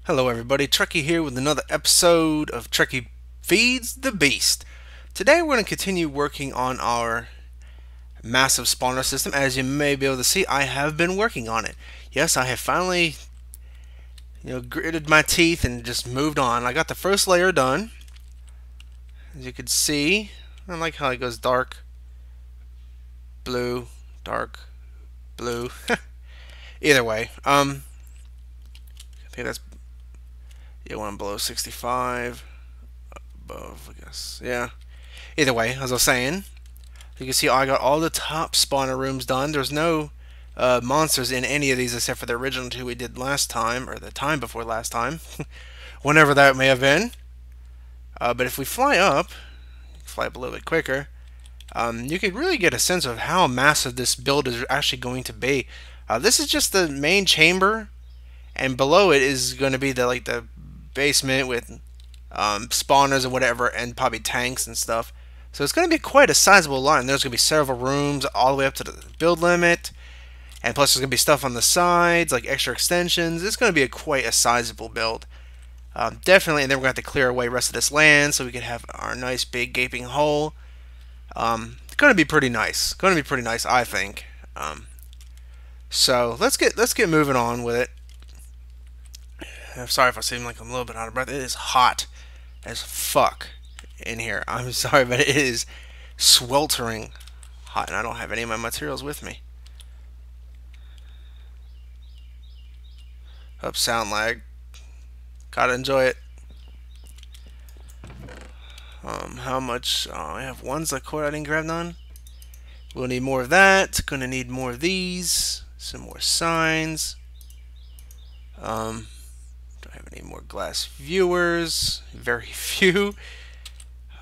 Hello everybody, Trekkie here with another episode of Trekkie Feeds the Beast. Today we're going to continue working on our massive spawner system. As you may be able to see, I have been working on it. Yes, I have finally, gritted my teeth and just moved on. I got the first layer done. As you can see, I like how it goes dark, blue, dark, blue. Either way, I think that's one below 65. Above, I guess. Yeah. Either way, as I was saying, you can see I got all the top spawner rooms done. There's no monsters in any of these except for the original two we did last time, or the time before last time, whenever that may have been. But if we fly up a little bit quicker, you could really get a sense of how massive this build is actually going to be. This is just the main chamber, and below it is going to be the basement with spawners and whatever, and probably tanks and stuff. So it's going to be quite a sizable line. There's going to be several rooms all the way up to the build limit, and plus there's going to be stuff on the sides, like extra extensions. It's going to be quite a sizable build. Definitely, and then we're going to have to clear away the rest of this land so we can have our nice big gaping hole. It's going to be pretty nice. Going to be pretty nice, I think. So let's get moving on with it. I'm sorry if I seem like I'm a little bit out of breath. It is hot as fuck in here. I'm sorry, but it is sweltering hot, and I don't have any of my materials with me. Up sound lag. Gotta enjoy it. How much? I have one Zakor I didn't grab none. We'll need more of that. Gonna need more of these. Some more signs. Don't have any more glass viewers. Very few.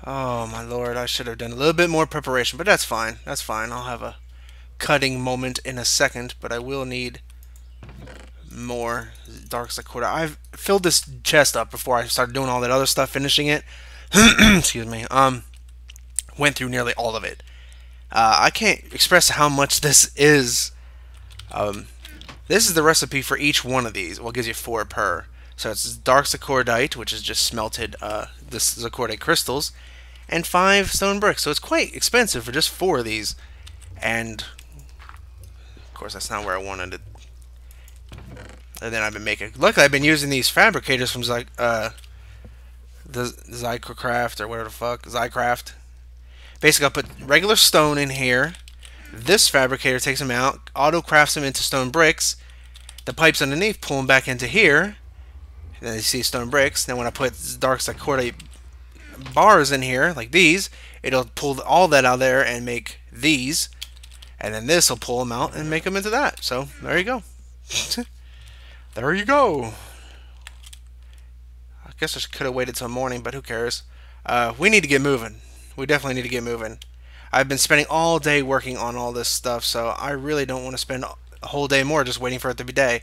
Oh my lord, I should have done a little bit more preparation, but that's fine. That's fine. I'll have a cutting moment in a second, but I will need more dark Sakura. I've filled this chest up before I started doing all that other stuff, finishing it. Excuse me. Went through nearly all of it. I can't express how much this is. This is the recipe for each one of these. Well, it gives you 4 per. So it's dark Zakordite, which is just smelted this Zakordite crystals, and 5 stone bricks. So it's quite expensive for just 4 of these. And of course, that's not where I wanted it. And then I've been making. Luckily, I've been using these fabricators from the Zycrocraft or whatever the fuck, Zycraft. Basically, I'll put regular stone in here. This fabricator takes them out, auto crafts them into stone bricks. The pipes underneath pull them back into here. And then you see stone bricks. Then when I put dark Zycordite bars in here, like these, it'll pull all that out of there and make these. And then this will pull them out and make them into that. So, there you go. There you go. I guess I could have waited till morning, but who cares? We need to get moving. We definitely need to get moving. I've been spending all day working on all this stuff, so I really don't want to spend a whole day more just waiting for it to be day.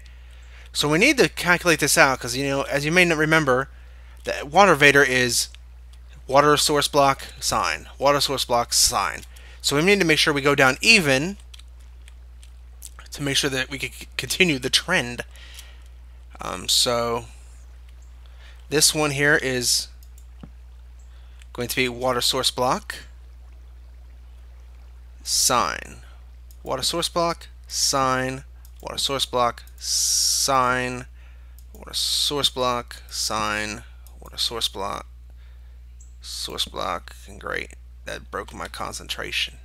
So we need to calculate this out, because, as you may not remember, the water vader is water source block, sign. Water source block, sign. So we need to make sure we go down even to make sure that we can continue the trend. So this one here is going to be water source block, sign. Water source block, sign. Water source block, sign. Water source block, sign. Water source block, and great. That broke my concentration.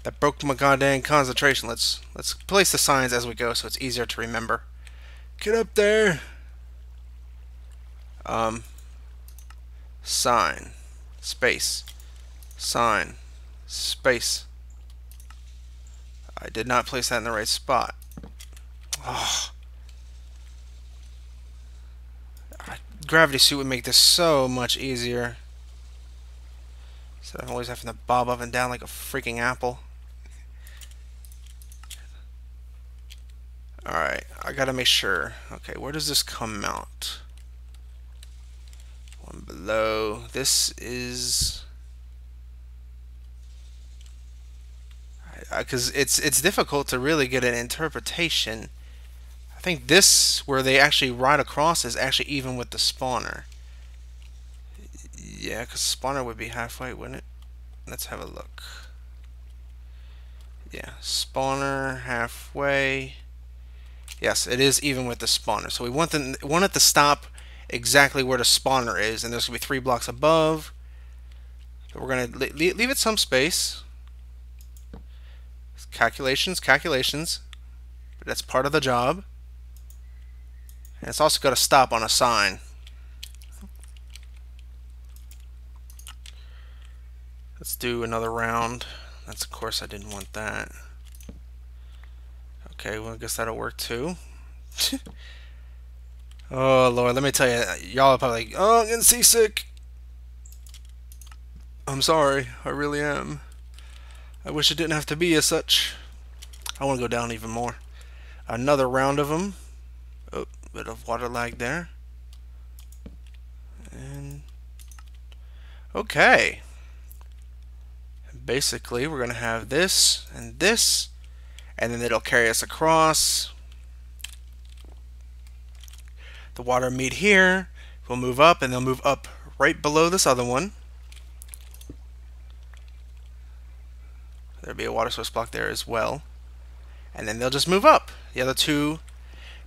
That broke my goddamn concentration. Let's place the signs as we go so it's easier to remember. Get up there. Sign, space, sign, space. I did not place that in the right spot. Oh. Gravity suit would make this so much easier. So I'm always having to bob up and down like a freaking apple. Alright, I gotta make sure. Okay, where does this come out? One below. This is... because it's difficult to really get an interpretation. I I think this, where they actually ride across, is actually even with the spawner. Yeah, because spawner would be halfway, wouldn't it? Let's have a look. Yeah, spawner halfway. Yes, it is even with the spawner. So we want it to stop exactly where the spawner is, and there's going to be 3 blocks above. So we're going to leave it some space. Calculations. But that's part of the job. And it's also got to stop on a sign. Let's do another round. That's, of course, I didn't want that. Okay, well, I guess that'll work too. Oh, Lord, let me tell you, y'all are probably like, oh, I'm getting seasick. I'm sorry, I really am. I wish it didn't have to be as such. I want to go down even more. Another round of them. Oh, bit of water lag there. And okay. Basically, we're going to have this, and then it'll carry us across. The water meet here. We'll move up, and they'll move up right below this other one. There'll be a water source block there as well. And then they'll just move up. The other two,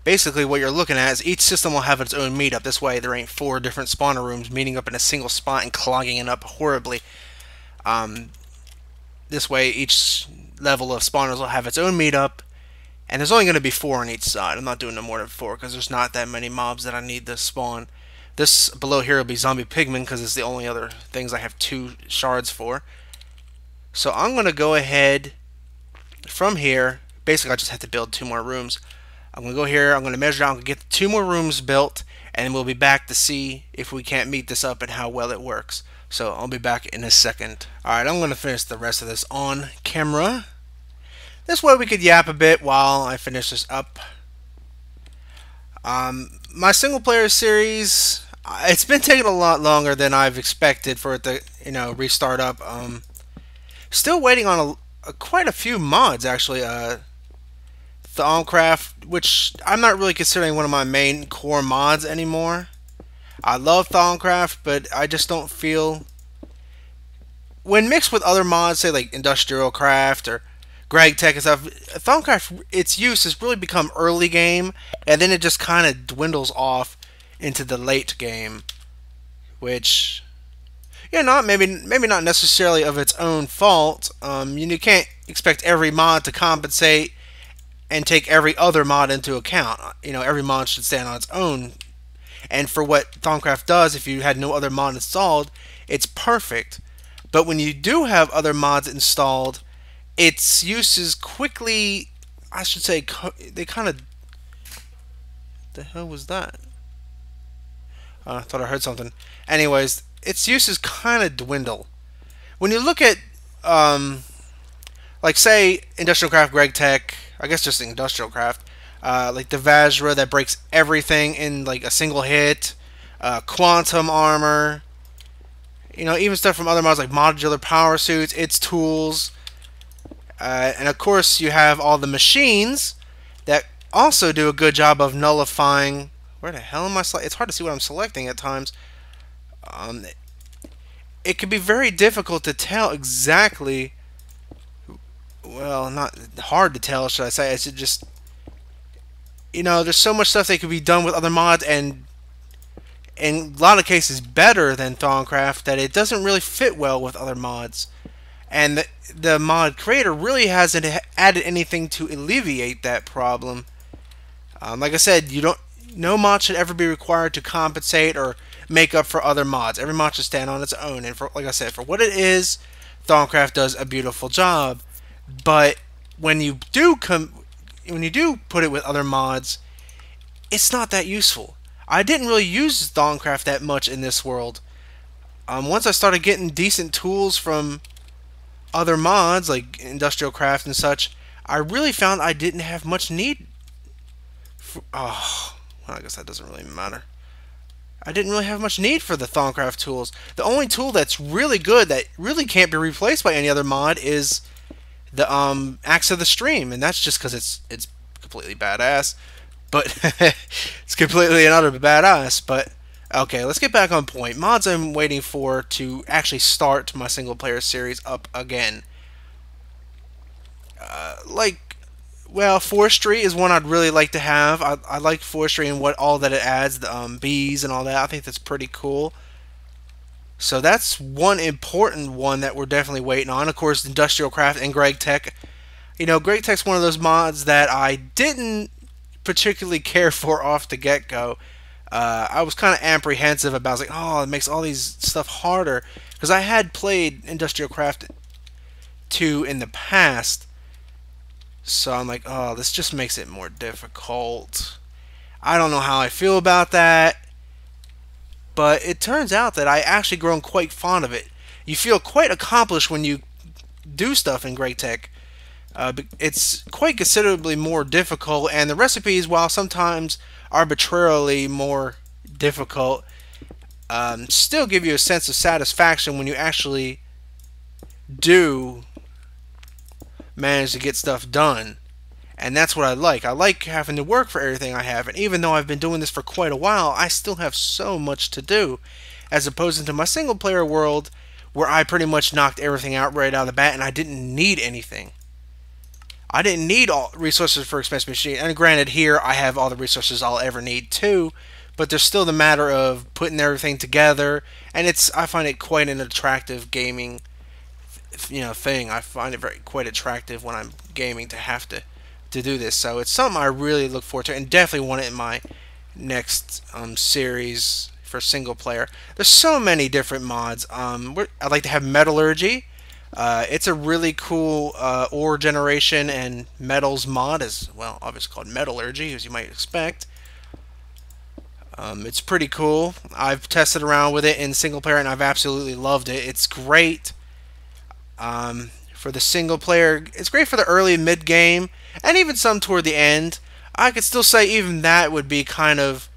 basically what you're looking at is each system will have its own meetup. This way there ain't 4 different spawner rooms meeting up in a single spot and clogging it up horribly. This way each level of spawners will have its own meetup, and there's only going to be 4 on each side. I'm not doing no more than 4 because there's not that many mobs that I need to spawn. This below here will be zombie pigmen because it's the only other things I have 2 shards for. So I'm going to go ahead from here. Basically, I just have to build 2 more rooms. I'm going to go here, I'm going to measure out, I'm going to get 2 more rooms built, and then we'll be back to see if we can't meet this up and how well it works. So I'll be back in a second. Alright, I'm going to finish the rest of this on camera. This way we could yap a bit while I finish this up. My single player series, it's been taking a lot longer than I've expected for it to, restart up. Still waiting on quite a few mods, actually. Thaumcraft, which I'm not really considering one of my main core mods anymore. I love Thaumcraft, but I just don't feel... When mixed with other mods, say like Industrial Craft or GregTech and stuff, Thaumcraft, its use has really become early game, and then it just kind of dwindles off into the late game, which, maybe not necessarily of its own fault. You can't expect every mod to compensate and take every other mod into account. Every mod should stand on its own. And for what Thaumcraft does, if you had no other mod installed, it's perfect. But when you do have other mods installed, its uses quickly, I should say, they kind of... The hell was that? I thought I heard something. Anyways, its uses kind of dwindle. When you look at, like, say, Industrial Craft, GregTech, I guess just Industrial Craft, like the Vajra that breaks everything in like a single hit, quantum armor, even stuff from other mods like modular power suits, its tools, and of course you have all the machines that also do a good job of nullifying. Where the hell am I? It's hard to see what I'm selecting at times. It can be very difficult to tell exactly. Well, not hard to tell, should I say? It's just, there's so much stuff that could be done with other mods, and in a lot of cases better than Thaumcraft, that it doesn't really fit well with other mods. And the mod creator really hasn't added anything to alleviate that problem. Like I said, no mod should ever be required to compensate or make up for other mods. Every mod should stand on its own. And like I said, for what it is, Thaumcraft does a beautiful job. But when you do put it with other mods, it's not that useful. I didn't really use Thaumcraft that much in this world. Once I started getting decent tools from other mods like Industrial Craft and such, I really found I didn't have much need for, well, I guess that doesn't really matter. I didn't really have much need for the Thaumcraft tools. The only tool that's really good, that really can't be replaced by any other mod, is the Axe of the Stream, and that's just because it's completely badass. but it's completely and utterly badass. But okay, let's get back on point. Mods I'm waiting for to actually start my single player series up again. Like, well, forestry is one I'd really like to have. I like forestry and what all that it adds, the bees and all that. I think that's pretty cool. So that's one important one that we're definitely waiting on. Of course, Industrial Craft and Greg Tech. You know, Greg Tech's one of those mods that I didn't particularly care for off the get-go. I was kind of apprehensive about. I was like, oh, it makes all these stuff harder, because I had played Industrial Craft 2 in the past. So I'm like, oh, this just makes it more difficult. I don't know how I feel about that. But it turns out that I actually grown quite fond of it. You feel quite accomplished when you do stuff in Greg Tech. It's quite considerably more difficult, and the recipes, while sometimes arbitrarily more difficult, still give you a sense of satisfaction when you actually do manage to get stuff done. And that's what I like. I like having to work for everything I have. And even though I've been doing this for quite a while, I still have so much to do. As opposed to my single player world, where I pretty much knocked everything out right out of the bat and I didn't need anything. I didn't need all resources for expensive machine. And granted, here I have all the resources I'll ever need too. But there's still the matter of putting everything together. And I find it quite an attractive gaming thing. I find it quite attractive when I'm gaming to have to do this. So it's something I really look forward to, and definitely want it in my next series for single player. There's so many different mods. I'd like to have metallurgy. It's a really cool ore generation and metals mod, as well, obviously called metallurgy, as you might expect. It's pretty cool. I've tested around with it in single player and I've absolutely loved it. It's great for the single player. It's great for the early mid game and even some toward the end. I could still say even that would be kind of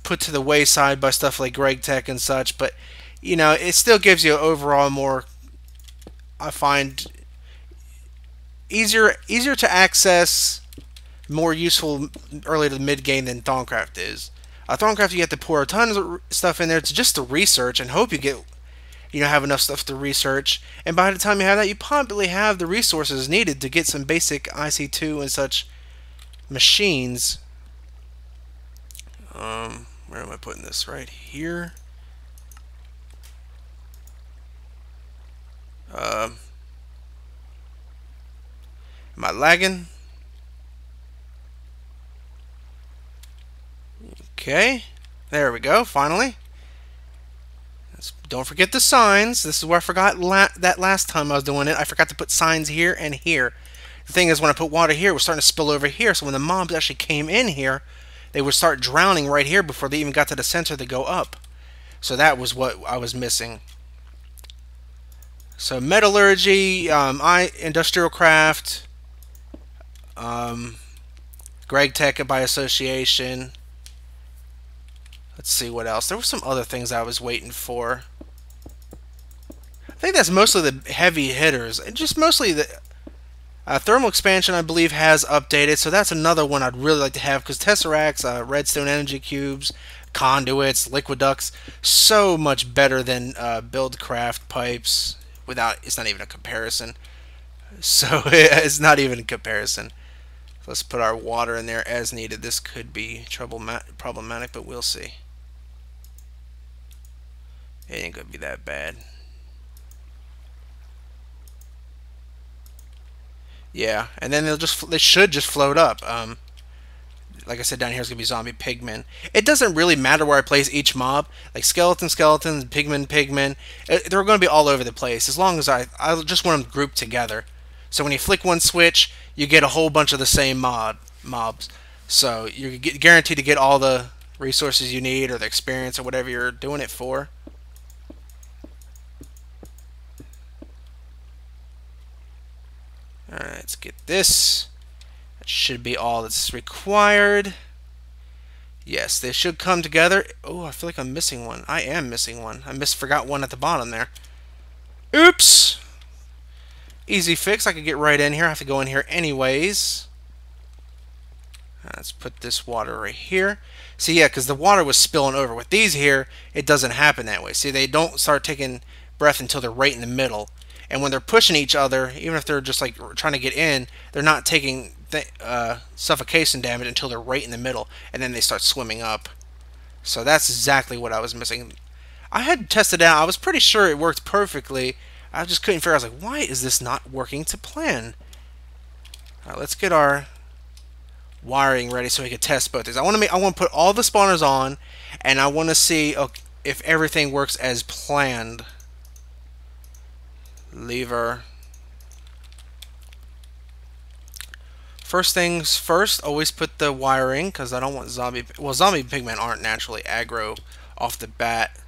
put to the wayside by stuff like Greg Tech and such, but you know, it still gives you overall more, I find, easier to access, more useful early to the mid game than Thaumcraft is. Thaumcraft, you have to pour a ton of stuff in there to just to research and hope you get, have enough stuff to research, and by the time you have that, you probably have the resources needed to get some basic IC2 and such machines. Where am I putting this? Right here. Am I lagging? Okay, there we go, finally. Don't forget the signs. This is where I forgot that last time I was doing it. I forgot to put signs here and here. The thing is, when I put water here, it was starting to spill over here, so when the mobs actually came in here, they would start drowning right here before they even got to the center to go up. So that was what I was missing. So metallurgy, industrial craft, Greg Tech by association. Let's see what else. There were some other things I was waiting for. I think that's mostly the heavy hitters. And just mostly the thermal expansion, I believe, has updated. So that's another one I'd really like to have, because Tesseracts, redstone energy cubes, conduits, liquid ducts, so much better than buildcraft pipes. It's not even a comparison. So it's not even a comparison. Let's put our water in there as needed. This could be problematic, but we'll see. It ain't gonna be that bad. Yeah, and then they should just float up. Like I said, down here is gonna be zombie pigmen. It doesn't really matter where I place each mob. Like skeletons, pigmen. They're gonna be all over the place. As long as I just want them grouped together. So when you flick one switch, you get a whole bunch of the same mobs. So you're guaranteed to get all the resources you need, or the experience, or whatever you're doing it for. Alright, let's get this. That should be all that's required. Yes, they should come together. Oh, I feel like I'm missing one. I am missing one. I forgot one at the bottom there. Oops! Easy fix. I could get right in here. I have to go in here anyways. Let's put this water right here. See, yeah, because the water was spilling over. With these here, it doesn't happen that way. See, they don't start taking breath until they're right in the middle. And when they're pushing each other, even if they're just like trying to get in, they're not taking suffocation damage until they're right in the middle. And then they start swimming up. So that's exactly what I was missing. I had tested out. I was pretty sure it worked perfectly. I just couldn't figure out. I was like, why is this not working to plan? Alright, let's get our wiring ready so we can test both these. I want to put all the spawners on, and I want to see if everything works as planned. Lever. First things first, always put the wiring, because I don't want zombie pigmen aren't naturally aggro off the bat.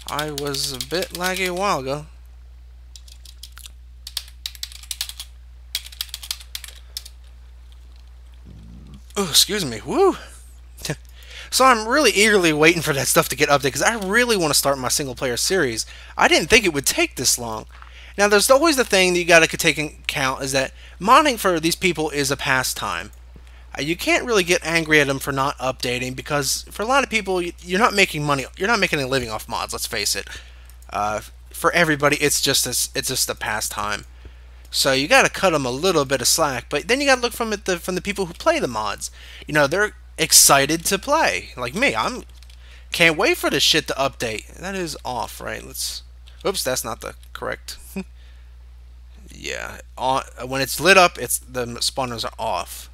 I was a bit laggy a while ago. Oh, excuse me. Woo! So I'm really eagerly waiting for that stuff to get updated, because I really want to start my single player series. I didn't think it would take this long. Now, there's always the thing that you got to take into account is that modding for these people is a pastime. You can't really get angry at them for not updating, because for a lot of people, you're not making money. You're not making a living off mods. Let's face it. For everybody, it's just a pastime. So you got to cut them a little bit of slack. But then you got to look from the people who play the mods. You know, they're excited to play. Like me, can't wait for this shit to update. That is off, right? Oops, that's not the correct. Yeah, when it's lit up, the spawners are off.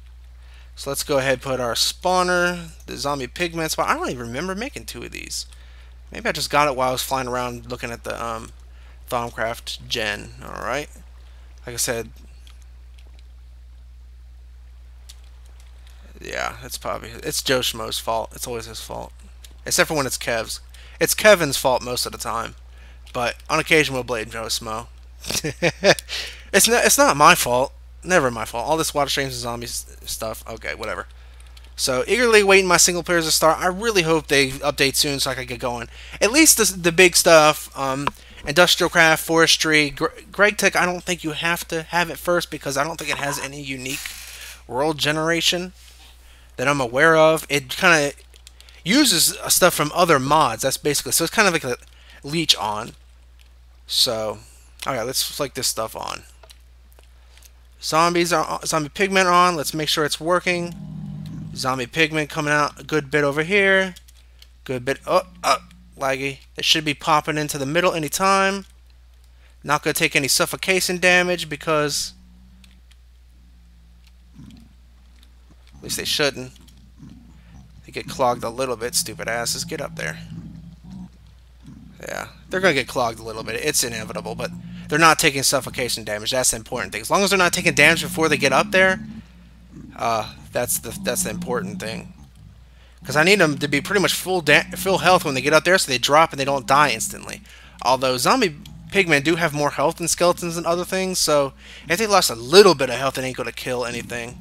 So let's go ahead and put our spawner, the zombie pigman spawn. I don't even remember making 2 of these. Maybe I just got it while I was flying around looking at the Thaumcraft gen. Alright. Like I said, yeah, it's Joe Schmo's fault. It's always his fault. Except for when it's Kev's. It's Kevin's fault most of the time. But on occasion we'll blame Joe Schmo. It's not my fault. Never my fault. All this water streams and zombie stuff. Okay, whatever. So, eagerly waiting my single players to start. I really hope they update soon so I can get going. At least the big stuff. Industrial craft, forestry. Greg Tech, I don't think you have to have it first because I don't think it has any unique world generation that I'm aware of. It kind of uses stuff from other mods. That's basically. So, it's kind of like a leech on. So, alright, let's flick this stuff on. Zombie pigmen are on. Let's make sure it's working. Zombie pigmen coming out a good bit over here. Good bit. Laggy. It should be popping into the middle anytime. Not going to take any suffocation damage because at least they shouldn't. They get clogged a little bit. Stupid asses. Get up there. Yeah, they're going to get clogged a little bit. It's inevitable, but they're not taking suffocation damage. That's the important thing. As long as they're not taking damage before they get up there, that's the important thing. Because I need them to be pretty much full health when they get up there, so they drop and they don't die instantly. Although zombie pigmen do have more health than skeletons and other things, so if they lost a little bit of health, it ain't going to kill anything.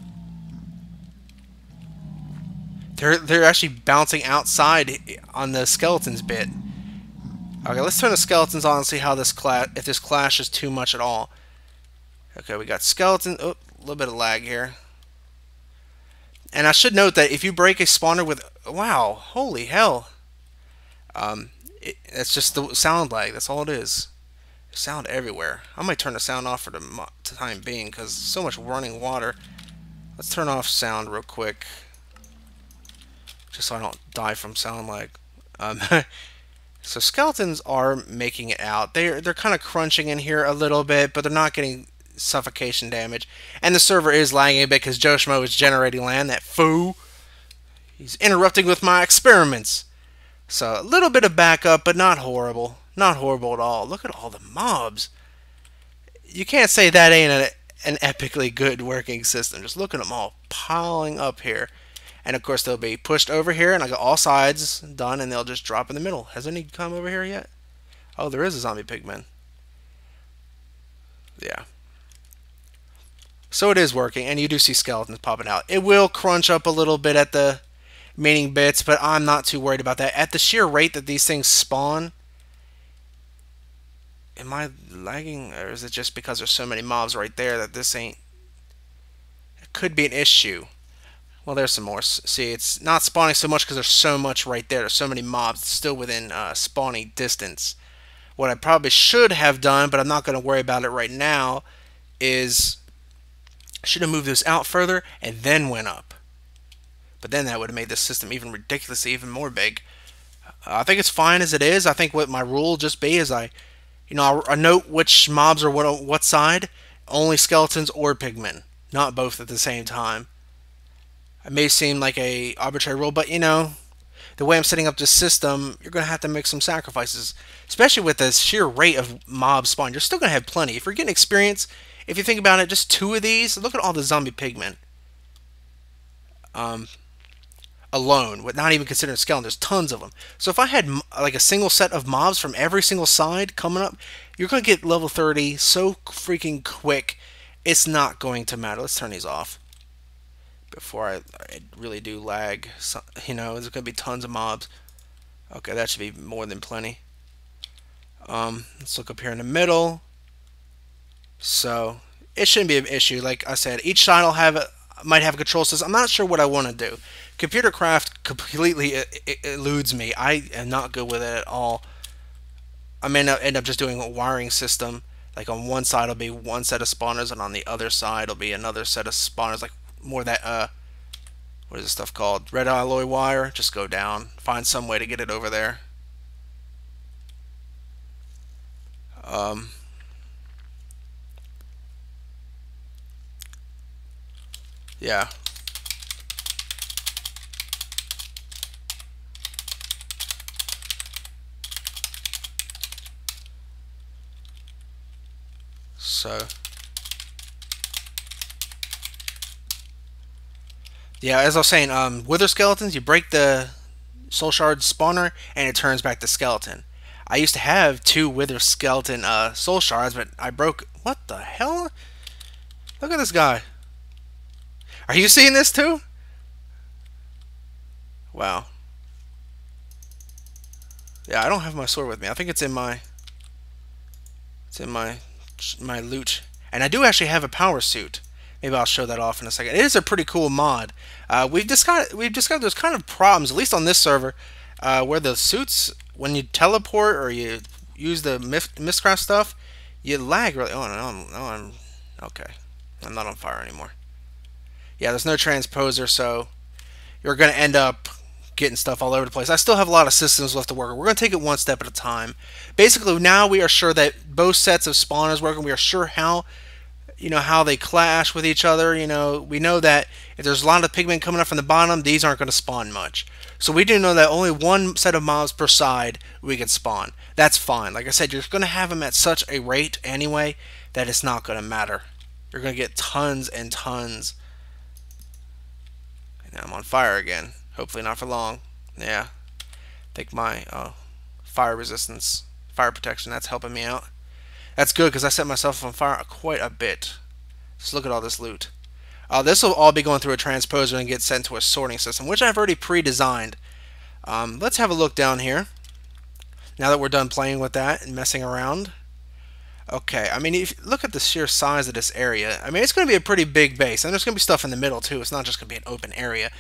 They're actually bouncing outside on the skeletons bit. Okay, let's turn the skeletons on and see how if this clashes too much at all. Okay, we got skeleton. Oh, a little bit of lag here. And I should note that if you break a spawner with... Wow, holy hell. It's just the sound lag. That's all it is. Sound everywhere. I might turn the sound off for the time being because so much running water. Let's turn off sound real quick. Just so I don't die from sound lag. So skeletons are making it out. They're kind of crunching in here a little bit, but they're not getting suffocation damage. And the server is lagging a bit because Joe Schmo is generating land. That foo. He's interrupting with my experiments. So a little bit of backup, but not horrible. Not horrible at all. Look at all the mobs. You can't say that ain't an epically good working system. Just look at them all piling up here. And of course they'll be pushed over here, and I got all sides done, and they'll just drop in the middle. Has any come over here yet? Oh, there is a zombie pigman. Yeah. So it is working, and you do see skeletons popping out. It will crunch up a little bit at the mating bits, but I'm not too worried about that. At the sheer rate that these things spawn, Am I lagging, or is it just because there's so many mobs right there that this ain't? It could be an issue. Well, there's some more. See, it's not spawning so much because there's so much right there. There's so many mobs still within spawning distance. What I probably should have done, but I'm not going to worry about it right now, is I should have moved this out further and then went up. But then that would have made this system even ridiculously, even more big. I think it's fine as it is. I think what my rule will just be is I note which mobs are what side. Only skeletons or pigmen, not both at the same time. It may seem like a arbitrary rule, but the way I'm setting up this system, you're going to have to make some sacrifices, especially with the sheer rate of mob spawn. You're still going to have plenty. If you're getting experience, if you think about it, just 2 of these, look at all the zombie pigmen. Alone, with not even considering skeleton, there's tons of them. So if I had like a single set of mobs from every single side coming up, you're going to get level 30 so freaking quick, it's not going to matter. Let's turn these off before I really do lag. So, there's going to be tons of mobs. Okay, that should be more than plenty. Let's look up here in the middle. So it shouldn't be an issue. Like I said, each side might have a control system. I'm not sure what I want to do. Computer craft completely eludes me. I am not good with it at all. I may end up just doing a wiring system. Like on one side it'll be one set of spawners, and on the other side it'll be another set of spawners. Like more that what is this stuff called? Red alloy wire. Just go down. Find some way to get it over there. Yeah. So yeah, as I was saying, wither skeletons, you break the soul shard spawner and it turns back to skeleton. I used to have 2 wither skeleton soul shards, but I broke. What the hell? Look at this guy. Are you seeing this too? Wow. Yeah, I don't have my sword with me. I think it's in my my loot, and I do actually have a power suit. Maybe I'll show that off in a second. It is a pretty cool mod. We've discovered those kind of problems, at least on this server, where the suits, when you teleport or you use the Mistcraft stuff, you lag really. Oh no, I'm okay. I'm not on fire anymore. Yeah, there's no transposer, so you're going to end up getting stuff all over the place. I still have a lot of systems left to work. We're going to take it one step at a time. Basically, now we are sure that both sets of spawners work, and we are sure how they clash with each other. We know that if there's a lot of pigmen coming up from the bottom, these aren't going to spawn much. So we do know that only one set of mobs per side we can spawn. That's fine. Like I said, you're going to have them at such a rate anyway that it's not going to matter. You're going to get tons and tons. And now I'm on fire again. Hopefully not for long. Yeah. I think my fire resistance, fire protection, that's helping me out. That's good because I set myself on fire quite a bit. Just look at all this loot. This will all be going through a transposer and get sent to a sorting system, which I've already pre-designed. Let's have a look down here. Now that we're done playing with that and messing around. Okay, I mean, if you look at the sheer size of this area, I mean, it's going to be a pretty big base. And there's going to be stuff in the middle, too. It's not just going to be an open area.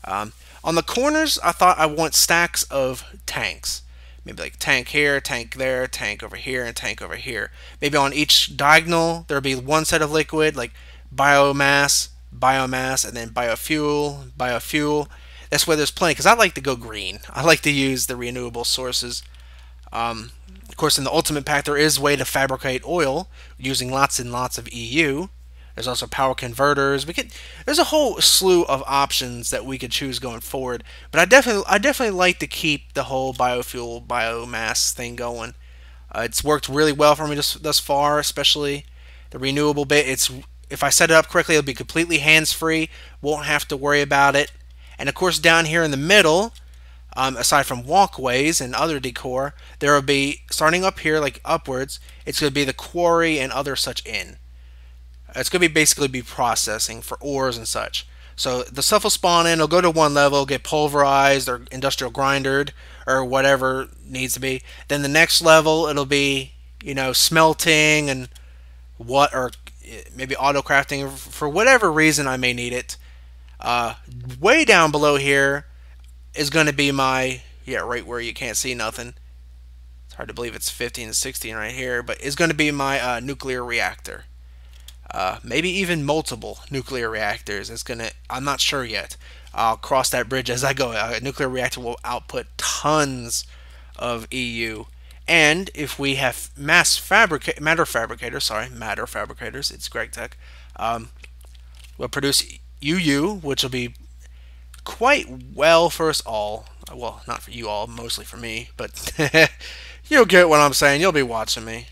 On the corners, I thought I want stacks of tanks. Maybe like tank here, tank there, tank over here, and tank over here. Maybe on each diagonal, there'll be one set of liquid, like biomass, and then biofuel. That's where there's plenty, because I like to go green. I like to use the renewable sources. Of course, in the Ultimate Pack, there is a way to fabricate oil using lots and lots of EU. There's also power converters. There's a whole slew of options that we could choose going forward. But I definitely like to keep the whole biofuel, biomass thing going. It's worked really well for me thus far, especially the renewable bit. If I set it up correctly, it'll be completely hands-free. Won't have to worry about it. And of course, down here in the middle, aside from walkways and other decor, there will be, starting up here, like upwards, it's going to be the quarry and other such in. It's going to basically be processing for ores and such. So the stuff will spawn in, it'll go to one level, get pulverized or industrial grindered or whatever needs to be. Then the next level, it'll be you know, smelting and what, or maybe auto crafting for whatever reason I may need it. Way down below here is going to be my, yeah, right where you can't see nothing. It's hard to believe it's 15 and 16 right here, but it's going to be my nuclear reactor. Maybe even multiple nuclear reactors. It's gonna. I'm not sure yet. I'll cross that bridge as I go. A nuclear reactor will output tons of EU, and if we have matter fabricators, it's Greg Tech, will produce UU, which will be quite well for us all. Well, not for you all, mostly for me, but you'll get what I'm saying. You'll be watching me.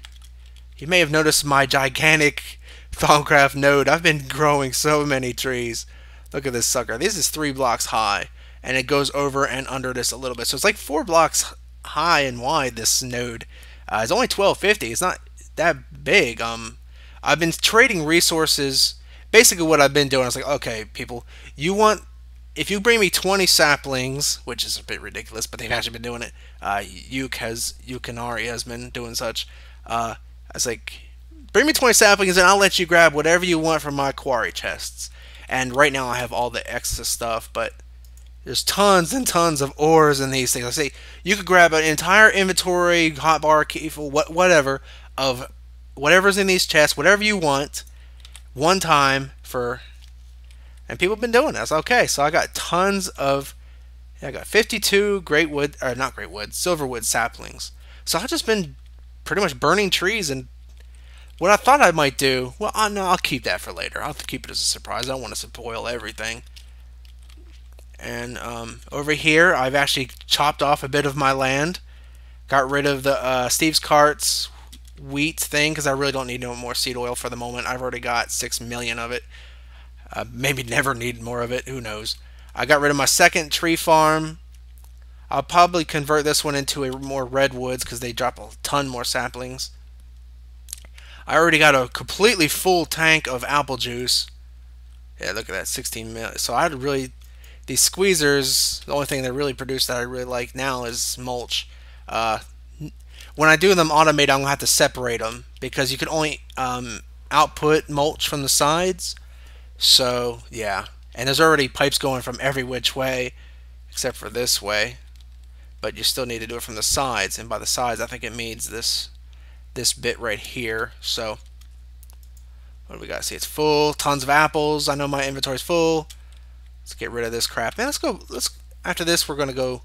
You may have noticed my gigantic Thaumcraft node. I've been growing so many trees. Look at this sucker. This is 3 blocks high, and it goes over and under this a little bit. So it's like 4 blocks high and wide, this node. It's only 1250. It's not that big. I've been trading resources. Basically what I've been doing is like, okay, people, if you bring me 20 saplings, which is a bit ridiculous, but they've actually been doing it. Yukanari has been doing such. I was like, bring me 20 saplings and I'll let you grab whatever you want from my quarry chests. And right now I have all the extra stuff, but there's tons and tons of ores in these things. I say you could grab an entire inventory, hotbar, keyful, whatever, of whatever's in these chests, whatever you want, one time for. And people have been doing this. Okay, so I got tons of. Yeah, I got 52 silverwood saplings. So I've just been pretty much burning trees. And what I thought I might do, well, no, I'll keep that for later. I'll keep it as a surprise. I don't want to spoil everything. And over here, I've actually chopped off a bit of my land. Got rid of the Steve's Carts wheat thing because I really don't need no more seed oil for the moment. I've already got 6 million of it. Maybe never need more of it. Who knows? I got rid of my second tree farm. I'll probably convert this one into a more redwoods because they drop a ton more saplings. I already got a completely full tank of apple juice. Yeah, look at that, 16 million. So I had really, these squeezers, the only thing they really produce that I really like now is mulch. When I do them automated, I'm going to have to separate them because you can only output mulch from the sides. So, yeah. And there's already pipes going from every which way except for this way. But you still need to do it from the sides. And by the sides, I think it means this bit right here. So what do we got? See, it's full. Tons of apples. I know my inventory's full. Let's get rid of this crap. Man, after this, we're going to go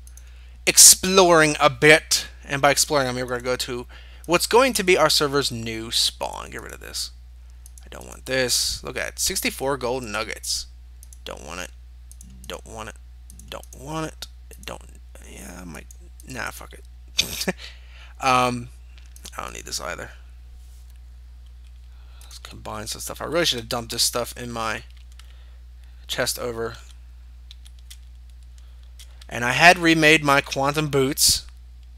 exploring a bit. And by exploring, I mean we're going to go to what's going to be our server's new spawn. Get rid of this. I don't want this. Look at it. 64 gold nuggets. Don't want it. Don't want it. Don't want it. Don't. Yeah, I might. Nah, fuck it. I don't need this either. Let's combine some stuff. I really should have dumped this stuff in my chest over. And I had remade my quantum boots.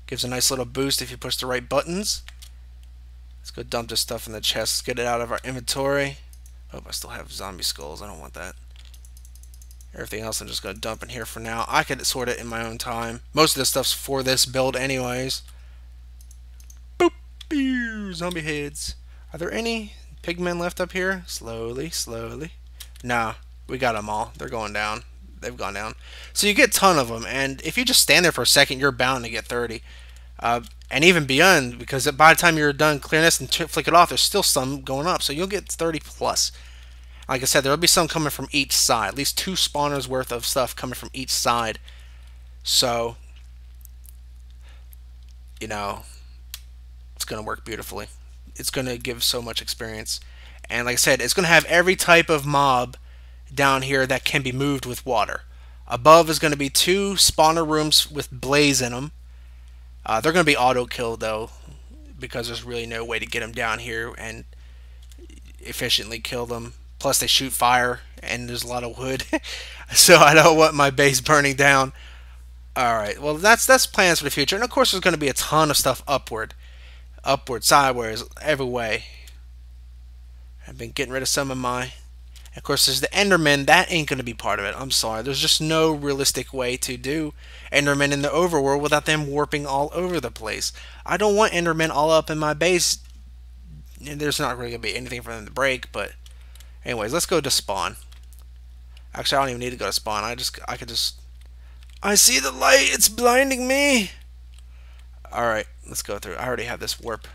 Gives a nice little boost if you push the right buttons. Let's go dump this stuff in the chest. Let's get it out of our inventory. Oh, I still have zombie skulls. I don't want that. Everything else I'm just going to dump in here for now. I could sort it in my own time. Most of this stuff's for this build anyways. Boop! Pew! Zombie heads. Are there any pigmen left up here? Slowly, slowly. Nah, we got them all. They're going down. They've gone down. So you get a ton of them, and if you just stand there for a second, you're bound to get 30. And even beyond, because by the time you're done clearing this and flick it off, there's still some going up, so you'll get 30 plus. Like I said, there'll be some coming from each side. At least 2 spawners worth of stuff coming from each side. So, you know, it's going to work beautifully. It's going to give so much experience. And like I said, it's going to have every type of mob down here that can be moved with water. Above is going to be 2 spawner rooms with blaze in them. They're going to be auto-killed, though, because there's really no way to get them down here and efficiently kill them. Plus, they shoot fire, and there's a lot of wood. So I don't want my base burning down. Alright, well, that's plans for the future. And, of course, there's going to be a ton of stuff upward. Upward, sideways, every way. I've been getting rid of some of my Of course, there's the Enderman. That ain't going to be part of it. I'm sorry. There's just no realistic way to do Endermen in the overworld without them warping all over the place. I don't want Endermen all up in my base. There's not really going to be anything for them to break, but anyways, let's go to spawn. Actually, I don't even need to go to spawn. I see the light. It's blinding me. Alright, let's go through. I already have this warp.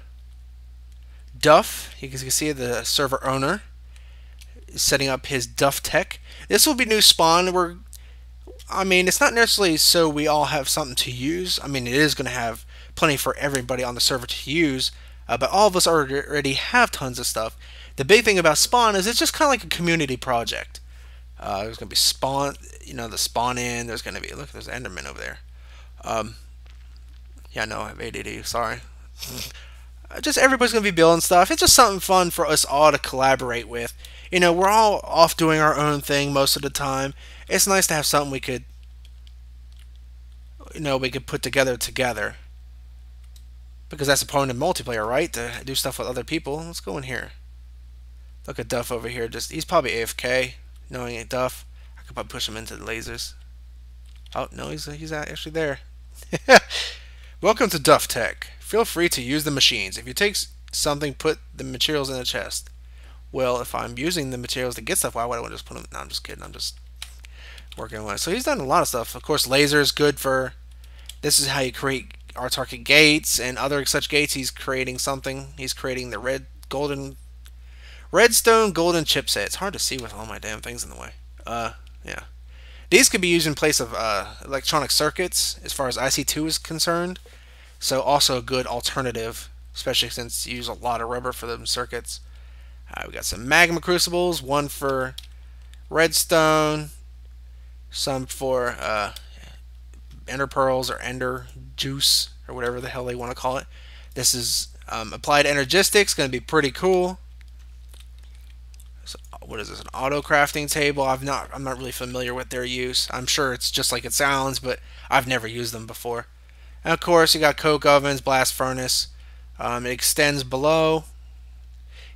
Duff, you can see the server owner is setting up his Duff Tech. This will be new spawn. I mean, it's not necessarily so we all have something to use. I mean, it is going to have plenty for everybody on the server to use, but all of us already have tons of stuff. The big thing about spawn is it's just kind of like a community project. There's going to be spawn, the spawn in. There's going to be, look, there's Enderman over there. Yeah, no, I have ADD, sorry. Just everybody's going to be building stuff. It's just something fun for us all to collaborate with. We're all off doing our own thing most of the time. It's nice to have something we could put together. Because that's the point of multiplayer, right? To do stuff with other people. Let's go in here. Look at Duff over here. He's probably AFK. No, he ain't Duff. I could probably push him into the lasers. Oh, no, he's actually there. Welcome to Duff Tech. Feel free to use the machines. If you take something, put the materials in the chest. Well, if I'm using the materials to get stuff, why would I just put them? No, I'm just kidding. I'm just working on it. So he's done a lot of stuff. Of course, laser is good for. This is how you create autarkic gates and other such gates. He's creating something. He's creating the redstone golden chipset. It's hard to see with all my damn things in the way. Yeah. These could be used in place of electronic circuits as far as IC2 is concerned. So also a good alternative, especially since you use a lot of rubber for them circuits. We got some magma crucibles, one for redstone, some for ender pearls or ender juice or whatever the hell they want to call it. This is applied energistics, going to be pretty cool. So, what is this? An auto crafting table? I'm not really familiar with their use. I'm sure it's just like it sounds, but I've never used them before. And of course, you got coke ovens, blast furnace. It extends below.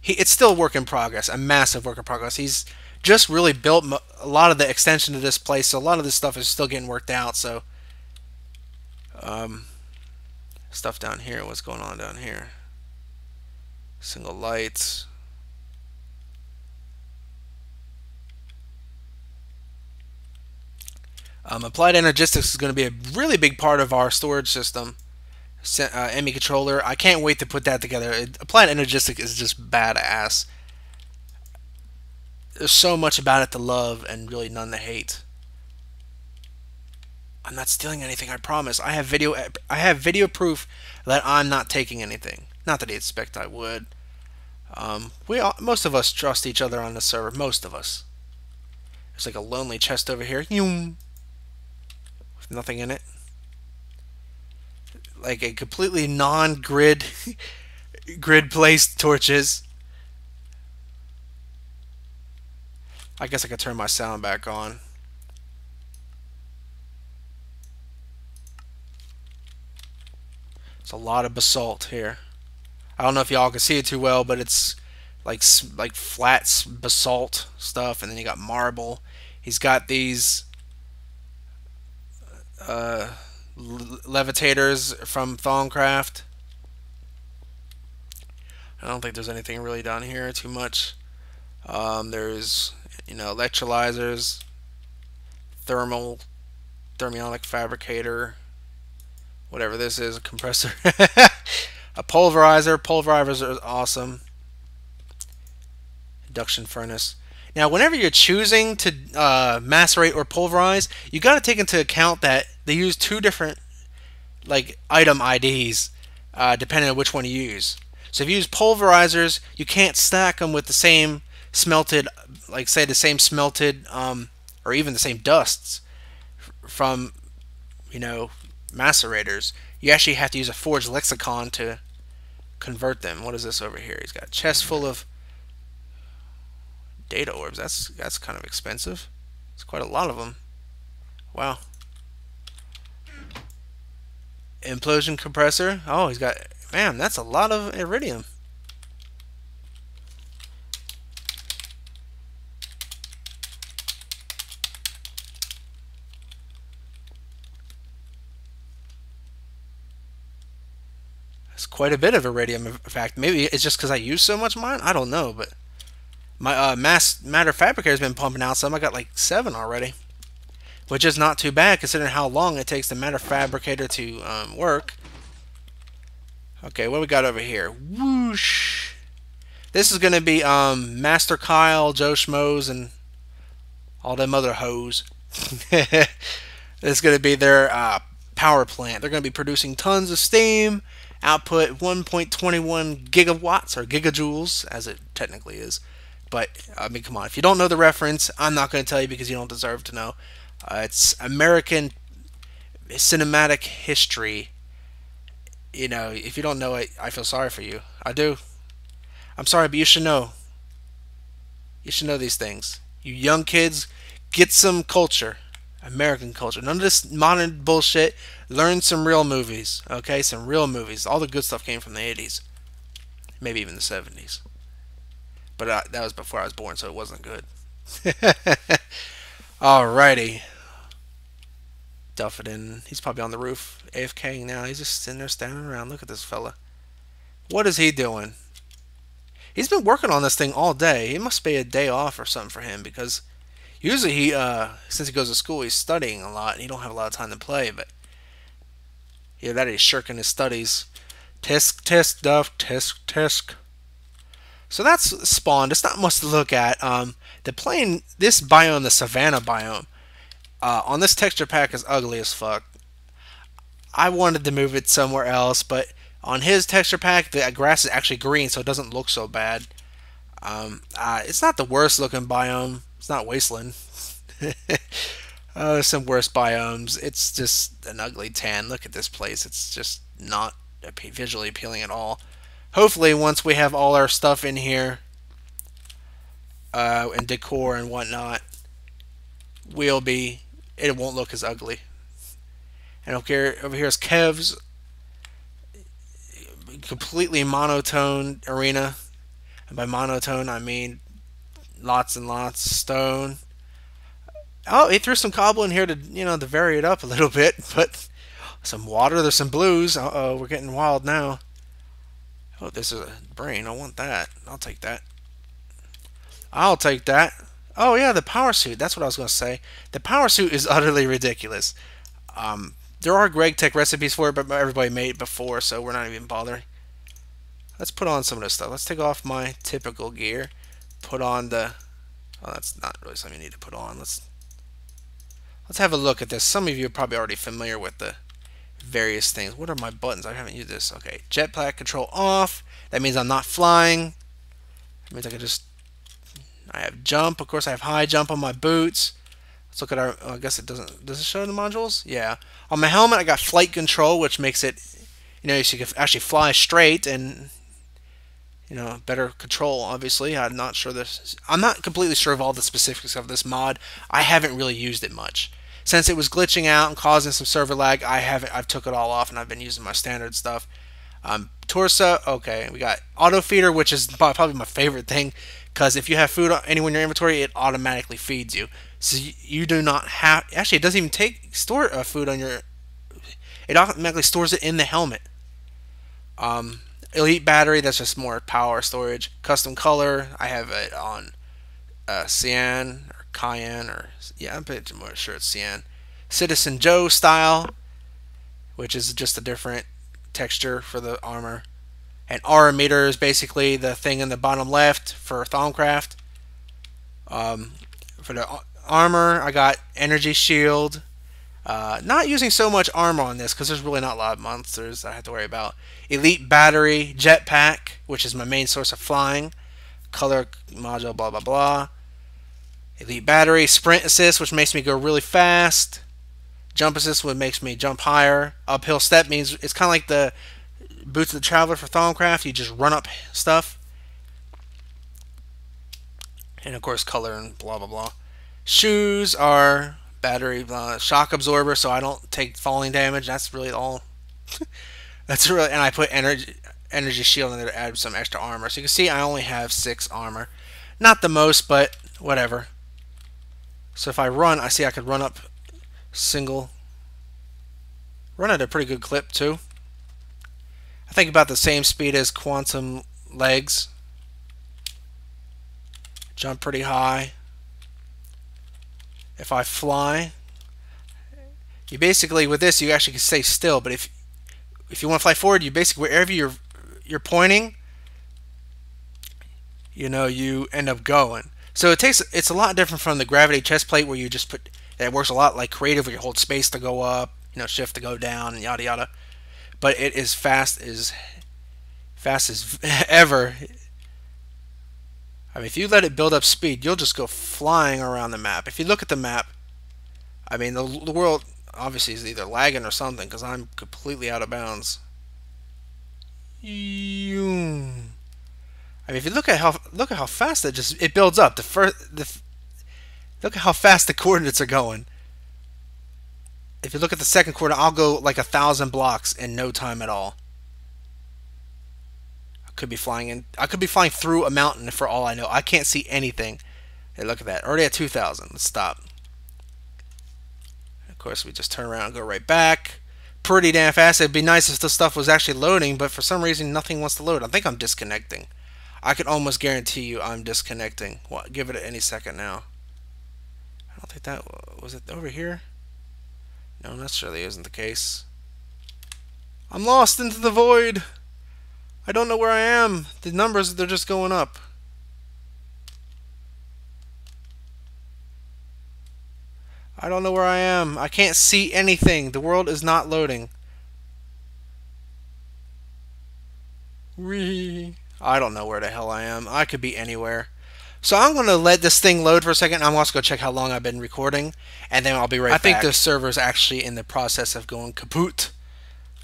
It's still a work in progress, a massive work in progress. He's just really built a lot of the extension to this place, so a lot of this stuff is still getting worked out. So, stuff down here. What's going on down here? Single lights. Applied energistics is going to be a really big part of our storage system. ME controller. I can't wait to put that together. Applied energistics is just badass. There's so much about it to love and really none to hate. I'm not stealing anything, I promise. I have video proof that I'm not taking anything. Not that I expect I would. Most of us trust each other on the server. Most of us. There's like a lonely chest over here. With nothing in it. Like a completely non-grid placed torches. I guess I could turn my sound back on. It's a lot of basalt here. I don't know if y'all can see it too well, but it's like flat basalt stuff, and then you got marble. He's got these levitators from Thongcraft. I don't think there's anything really down here too much. There's electrolyzers, thermionic fabricator, whatever this is, a compressor, a pulverizer. Pulverizers are awesome. Induction furnace. Now, whenever you're choosing to macerate or pulverize, you got to take into account that they use two different item IDs depending on which one you use. So if you use pulverizers, you can't stack them with the same smelted, say the same smelted or even the same dusts from macerators. You actually have to use a forged lexicon to convert them. What is this over here? He's got a chest full of data orbs. That's kind of expensive. It's quite a lot of them. Wow. Implosion compressor. Oh, he's got, man, that's a lot of iridium. It's quite a bit of iridium. In fact, maybe it's just because I use so much of mine. I don't know, but my mass matter fabricator has been pumping out some. I got like 7 already, which is not too bad considering how long it takes the matter fabricator to work. Okay, what we got over here? Whoosh! This is gonna be Master Kyle, Joe Schmoes, and all them other hoes. This is gonna be their power plant. They're gonna be producing tons of steam. Output 1.21 gigawatts or gigajoules, as it technically is. But I mean, come on! If you don't know the reference, I'm not going to tell you because you don't deserve to know. It's American cinematic history. You know, if you don't know it, I feel sorry for you. I do. I'm sorry, but you should know. You should know these things. You young kids, get some culture. American culture. None of this modern bullshit. Learn some real movies. Okay? Some real movies. All the good stuff came from the 80s. Maybe even the 70s. But that was before I was born, so it wasn't good. Alrighty. Duff it in. He's probably on the roof, AFKing now. He's just sitting there standing around. Look at this fella. What is he doing? He's been working on this thing all day. It must be a day off or something for him because usually he, since he goes to school, he's studying a lot and he don't have a lot of time to play. But either that or he's shirking his studies. Tisk, tisk, Duff, tisk, tisk. So that's spawned. It's not much to look at. The plane, this biome, the savanna biome, on this texture pack is ugly as fuck. I wanted to move it somewhere else, but on his texture pack, the grass is actually green, so it doesn't look so bad. It's not the worst looking biome. It's not wasteland. There's some worse biomes. It's just an ugly tan. Look at this place. It's just not visually appealing at all. Hopefully, once we have all our stuff in here, and decor and whatnot, it won't look as ugly. And over here is Kev's completely monotone arena. And by monotone, I mean lots and lots of stone. Oh, he threw some cobble in here to, to vary it up a little bit, but some water, there's some blues. Uh-oh, we're getting wild now. Oh, this is a brain. I want that. I'll take that. I'll take that. Oh, yeah, the power suit. That's what I was going to say. The power suit is utterly ridiculous. There are Greg Tech recipes for it, but everybody made it before, so we're not even bothering. Let's put on some of this stuff. Let's take off my typical gear. Put on the... Oh, that's not really something you need to put on. Let's have a look at this. Some of you are probably already familiar with the various things. What are my buttons? I haven't used this. Okay, jetpack control off. That means I'm not flying. That means I have jump. Of course, I have high jump on my boots. Let's look at our... Oh, I guess it doesn't... Does it show the modules? Yeah. On my helmet, I got flight control, which makes it... so you can actually fly straight and... better control, obviously. I'm not sure this... I'm not completely sure of all the specifics of this mod. I haven't really used it much. Since it was glitching out and causing some server lag, I've took it all off and I've been using my standard stuff. Torso, okay, we got auto feeder, which is probably my favorite thing, because if you have food anywhere in your inventory, it automatically feeds you. So you do not have... Actually, it doesn't even store food on your... It automatically stores it in the helmet. Elite battery, that's just more power storage. Custom color, I have it on cyan or cayenne, or yeah, I'm pretty more sure it's cyan. Citizen Joe style, which is just a different texture for the armor. And aura meter is basically the thing in the bottom left for Thaumcraft. For the armor, I got energy shield. Not using so much armor on this because there's really not a lot of monsters I have to worry about. Elite battery, jetpack, which is my main source of flying. Color module, blah blah blah. Elite battery, sprint assist, which makes me go really fast. Jump assist, which makes me jump higher. Uphill step means it's kind of like the boots of the traveler for Thaumcraft. You just run up stuff. And of course, color and blah blah blah. Shoes are battery, shock absorber, so I don't take falling damage. That's really all. That's really, and I put energy shield in there to add some extra armor. So you can see I only have 6 armor, not the most, but whatever. So if I run, I see I could run up run at a pretty good clip too. I think about the same speed as quantum legs. Jump pretty high. If I fly, you basically, with this, you actually can stay still. But if you want to fly forward, you basically, wherever you're pointing, you know, you end up going. So it's a lot different from the gravity chest plate where you just put, it works a lot like creative where you hold space to go up, you know, shift to go down, and yada yada. But it is fast as ever. I mean, if you let it build up speed, you'll just go flying around the map. If you look at the map, I mean, the world obviously is either lagging or something because I'm completely out of bounds. I mean, if you look at how fast it builds up. Look at how fast the coordinates are going. If you look at the second coordinate, I'll go like 1,000 blocks in no time at all. I could be flying through a mountain for all I know. I can't see anything. Hey, look at that. Already at 2,000. Let's stop. Of course, we just turn around and go right back. Pretty damn fast. It'd be nice if the stuff was actually loading, but for some reason, nothing wants to load. I think I'm disconnecting. I could almost guarantee you I'm disconnecting. What? Give it any second now. I don't think that was it over here. No, that surely isn't the case. I'm lost into the void. I don't know where I am. The numbers, they're just going up. I don't know where I am. I can't see anything. The world is not loading. I don't know where the hell I am. I could be anywhere. So I'm going to let this thing load for a second. I'm also going to check how long I've been recording, and then I'll be right back. I think the server is actually in the process of going kaput.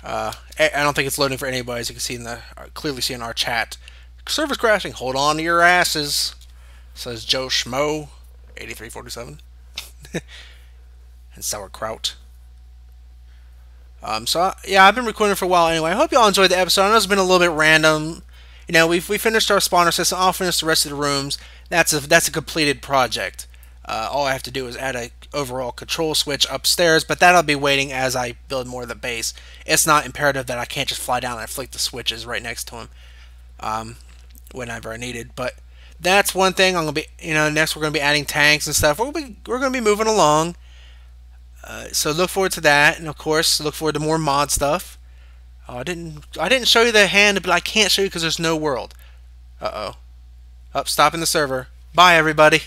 I don't think it's loading for anybody, as you can see clearly see in our chat. Server's crashing. Hold on to your asses, says Joe Schmo, 8347, and sauerkraut. Yeah, I've been recording for a while anyway. I hope y'all enjoyed the episode. I know it's been a little bit random. You know, we finished our spawner system. I'll finish the rest of the rooms. That's a completed project. All I have to do is add a overall control switch upstairs, but that'll be waiting as I build more of the base. It's not imperative that I can't just fly down and flick the switches right next to him whenever I need it. But that's one thing I'm gonna be. You know, next we're gonna be adding tanks and stuff. We're gonna be moving along. So look forward to that, and of course look forward to more mod stuff. Oh, I didn't show you the hand, but I can't show you because there's no world. Uh-oh. Stopping the server. Bye, everybody.